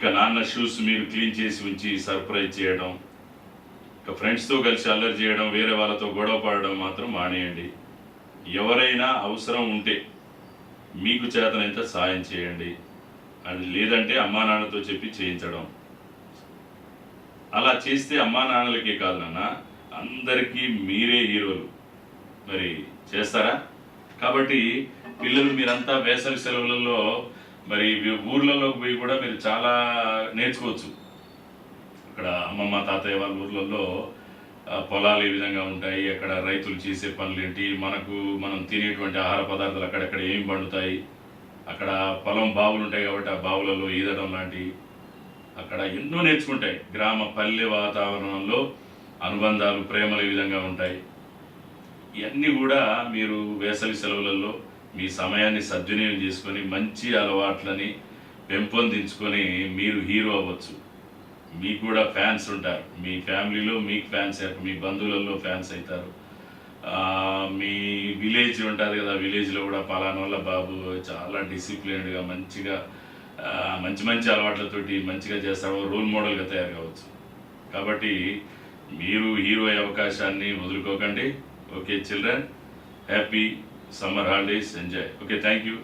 ఇంకా నాన్న షూస్ మీరు క్లీన్ చేసి ఉంచి సర్ప్రైజ్ చేయడం, ఇంకా ఫ్రెండ్స్తో కలిసి అల్లరి చేయడం, వేరే వాళ్ళతో గొడవ పడడం మాత్రం మానేయండి. ఎవరైనా అవసరం ఉంటే మీకు చేతనైతే సాయం చేయండి, అది లేదంటే అమ్మా నాన్నతో చెప్పి చేయించడం. అలా చేస్తే అమ్మా నాన్నలకే కాదు నాన్న, అందరికీ మీరే హీరోలు. మరి చేస్తారా? కాబట్టి పిల్లలు మీరంతా వేసవి సెలవులలో మరి ఊర్లలోకి పోయి కూడా మీరు చాలా నేర్చుకోవచ్చు. అక్కడ అమ్మమ్మ తాతయ్య వాళ్ళ ఊర్లలో పొలాలు ఏ విధంగా ఉంటాయి, అక్కడ రైతులు చేసే పనులు ఏంటి, మనం తినేటువంటి ఆహార పదార్థాలు అక్కడెక్కడ ఏమి పండుతాయి, అక్కడ పొలం బావులు ఉంటాయి కాబట్టి ఆ బావులలో ఈదడం లాంటివి అక్కడ ఎన్నో నేర్చుకుంటాయి. గ్రామ పల్లె వాతావరణంలో అనుబంధాలు, ప్రేమలు ఏ విధంగా ఉంటాయి, ఇవన్నీ కూడా మీరు వేసవి సెలవులలో మీ సమయాన్ని సద్వినియోగం చేసుకొని మంచి అలవాట్లని పెంపొందించుకొని మీరు హీరో అవ్వచ్చు. మీకు కూడా ఫ్యాన్స్ ఉంటారు, మీ ఫ్యామిలీలో మీకు ఫ్యాన్స్, మీ బంధువులలో ఫ్యాన్స్ అవుతారు. మీ విలేజ్ ఉంటుంది కదా, విలేజ్లో కూడా పలానా వల్ల బాబు చాలా డిసిప్లిన్డ్గా మంచిగా మంచి మంచి అలవాట్లతోటి మంచిగా చేస్తాడు, రోల్ మోడల్గా తయారు కావచ్చు. కాబట్టి మీరు హీరో అయ్యే అవకాశాన్ని వదులుకోకండి. Okay children, happy summer holidays, enjoy. Okay, thank you.